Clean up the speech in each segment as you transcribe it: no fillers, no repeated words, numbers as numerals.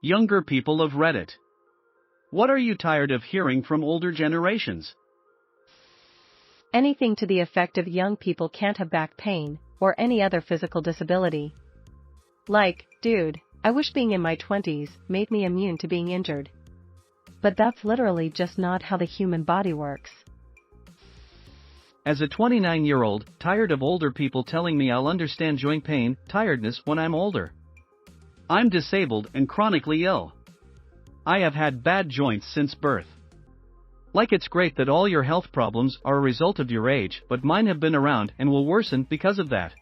Younger people of Reddit. What are you tired of hearing from older generations? Anything to the effect of young people can't have back pain, or any other physical disability. Like, dude, I wish being in my 20s made me immune to being injured. But that's literally just not how the human body works. As a 29-year-old, tired of older people telling me I'll understand joint pain, tiredness when I'm older. I'm disabled and chronically ill. I have had bad joints since birth. Like, it's great that all your health problems are a result of your age, but mine have been around and will worsen because of that.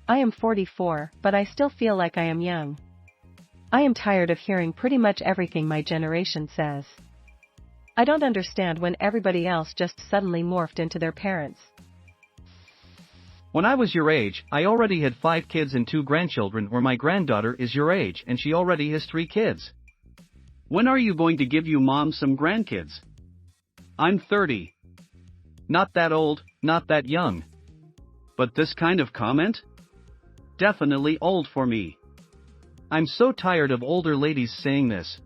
I am 44, but I still feel like I am young. I am tired of hearing pretty much everything my generation says. I don't understand when everybody else just suddenly morphed into their parents. When I was your age, I already had 5 kids and 2 grandchildren, where my granddaughter is your age and she already has 3 kids. When are you going to give you mom some grandkids? I'm 30. Not that old, not that young. But this kind of comment? Definitely old for me. I'm so tired of older ladies saying this.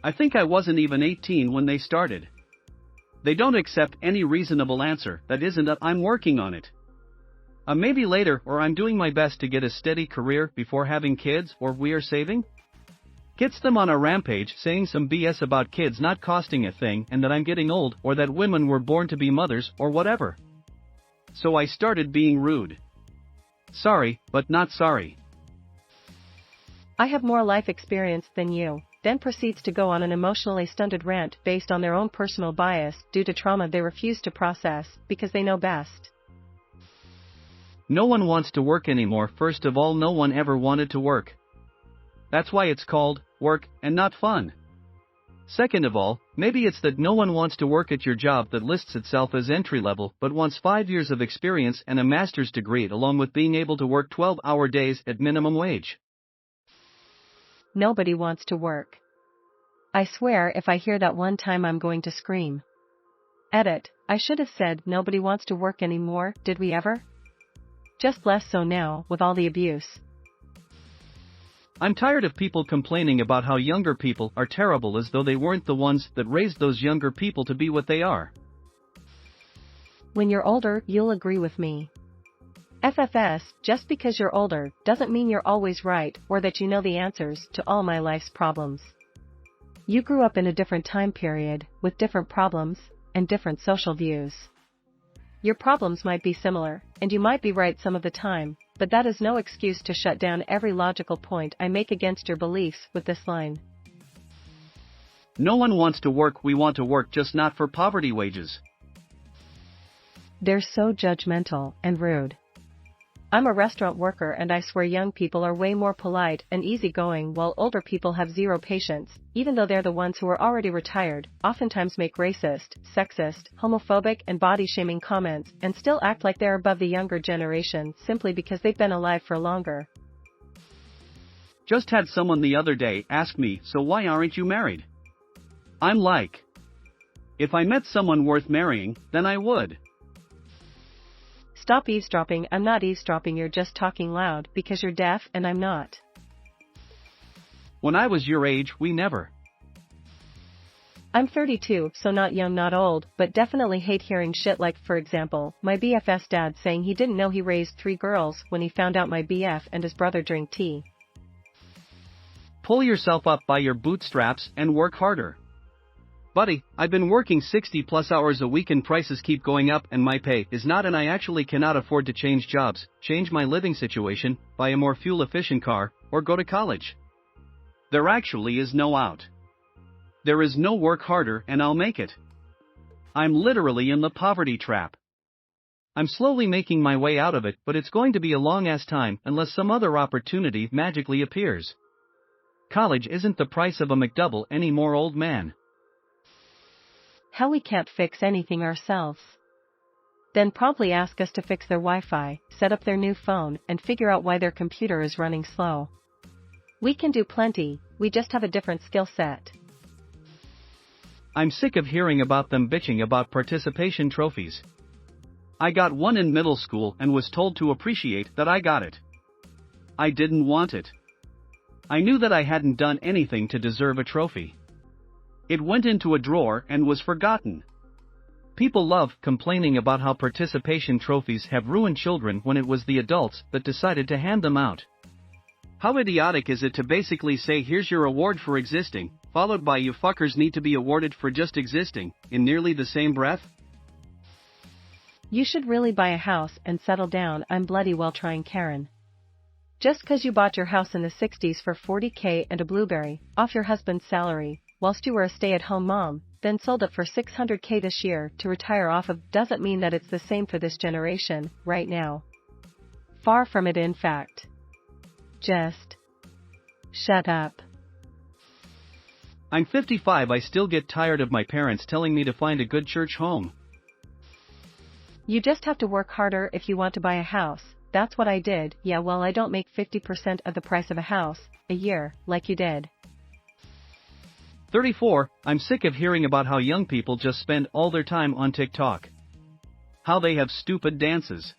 I think I wasn't even 18 when they started. They don't accept any reasonable answer that isn't a "I'm working on it." Maybe later, or I'm doing my best to get a steady career before having kids, or we are saving. Gets them on a rampage saying some BS about kids not costing a thing and that I'm getting old, or that women were born to be mothers, or whatever. So I started being rude. Sorry, but not sorry. I have more life experience than you, then proceeds to go on an emotionally stunted rant based on their own personal bias due to trauma they refuse to process because they know best. No one wants to work anymore. First of all, no one ever wanted to work. That's why it's called work and not fun. Second of all, maybe it's that no one wants to work at your job that lists itself as entry level but wants 5 years of experience and a master's degree along with being able to work 12-hour days at minimum wage. Nobody wants to work. I swear if I hear that one time I'm going to scream. Edit, I should have said nobody wants to work anymore, did we ever? Just less so now, with all the abuse. I'm tired of people complaining about how younger people are terrible as though they weren't the ones that raised those younger people to be what they are. When you're older, you'll agree with me. FFS, just because you're older doesn't mean you're always right or that you know the answers to all my life's problems. You grew up in a different time period, with different problems, and different social views. Your problems might be similar, and you might be right some of the time, but that is no excuse to shut down every logical point I make against your beliefs with this line. No one wants to work, we want to work, just not for poverty wages. They're so judgmental and rude. I'm a restaurant worker and I swear young people are way more polite and easygoing while older people have zero patience, even though they're the ones who are already retired, oftentimes make racist, sexist, homophobic and body-shaming comments and still act like they're above the younger generation simply because they've been alive for longer. Just had someone the other day ask me, so why aren't you married? I'm like, if I met someone worth marrying, then I would. Stop eavesdropping. I'm not eavesdropping, you're just talking loud because you're deaf and I'm not. When I was your age, we never. I'm 32, so not young, not old, but definitely hate hearing shit like, for example, my BF's dad saying he didn't know he raised 3 girls when he found out my BF and his brother drink tea. Pull yourself up by your bootstraps and work harder. Buddy, I've been working 60+ hours a week and prices keep going up and my pay is not, and I actually cannot afford to change jobs, change my living situation, buy a more fuel-efficient car, or go to college. There actually is no out. There is no work harder and I'll make it. I'm literally in the poverty trap. I'm slowly making my way out of it, but it's going to be a long-ass time unless some other opportunity magically appears. College isn't the price of a McDouble anymore, old man. How we can't fix anything ourselves. Then promptly ask us to fix their Wi-Fi, set up their new phone, and figure out why their computer is running slow. We can do plenty, we just have a different skill set. I'm sick of hearing about them bitching about participation trophies. I got one in middle school and was told to appreciate that I got it. I didn't want it. I knew that I hadn't done anything to deserve a trophy. It went into a drawer and was forgotten. People love complaining about how participation trophies have ruined children when it was the adults that decided to hand them out. How idiotic is it to basically say here's your award for existing, followed by you fuckers need to be awarded for just existing, in nearly the same breath? You should really buy a house and settle down. I'm bloody well trying, Karen. Just 'cause you bought your house in the 60s for $40K and a blueberry, off your husband's salary, whilst you were a stay-at-home mom, then sold it for $600K this year to retire off of, doesn't mean that it's the same for this generation, right now. Far from it, in fact. Just shut up. I'm 55. I still get tired of my parents telling me to find a good church home. You just have to work harder if you want to buy a house. That's what I did. Yeah, well, I don't make 50% of the price of a house a year, like you did. 34. I'm sick of hearing about how young people just spend all their time on TikTok. How they have stupid dances.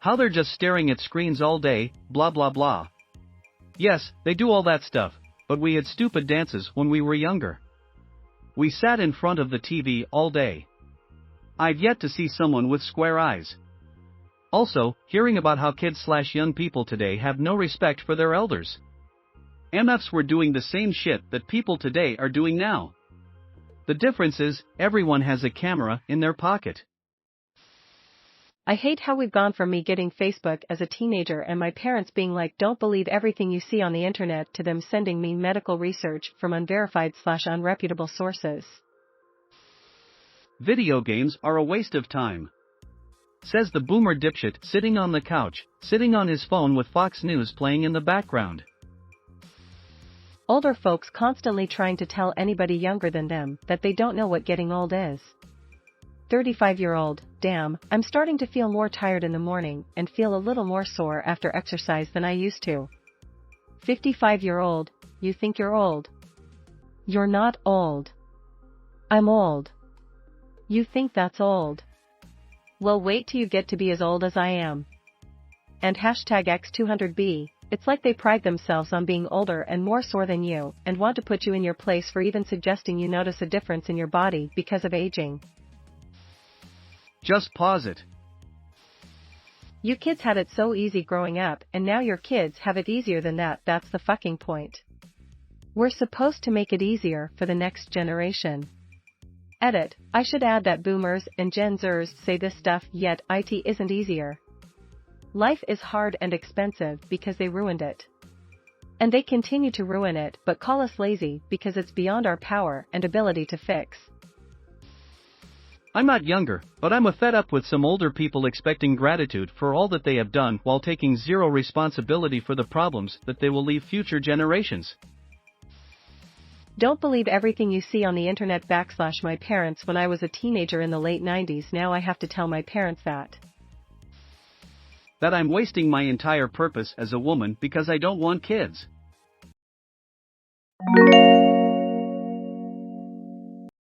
How they're just staring at screens all day, blah blah blah. Yes, they do all that stuff, but we had stupid dances when we were younger. We sat in front of the TV all day. I've yet to see someone with square eyes. Also, hearing about how kids/young people today have no respect for their elders. MFs were doing the same shit that people today are doing now. The difference is, everyone has a camera in their pocket. I hate how we've gone from me getting Facebook as a teenager and my parents being like, don't believe everything you see on the internet, to them sending me medical research from unverified/unreputable sources. Video games are a waste of time. Says the boomer dipshit sitting on the couch, sitting on his phone with Fox News playing in the background. Older folks constantly trying to tell anybody younger than them that they don't know what getting old is. 35-year-old, damn, I'm starting to feel more tired in the morning and feel a little more sore after exercise than I used to. 55-year-old, you think you're old? You're not old. I'm old. You think that's old? Well, wait till you get to be as old as I am. And #X200B, it's like they pride themselves on being older and more sore than you, and want to put you in your place for even suggesting you notice a difference in your body because of aging. Just pause it. You kids had it so easy growing up, and now your kids have it easier than that. That's the fucking point. We're supposed to make it easier for the next generation. Edit, I should add that boomers and Gen Zers say this stuff, yet it isn't easier. Life is hard and expensive because they ruined it. And they continue to ruin it, but call us lazy because it's beyond our power and ability to fix. I'm not younger, but I'm fed up with some older people expecting gratitude for all that they have done while taking zero responsibility for the problems that they will leave future generations. Don't believe everything you see on the internet / my parents when I was a teenager in the late 90s. Now I have to tell my parents that I'm wasting my entire purpose as a woman because I don't want kids.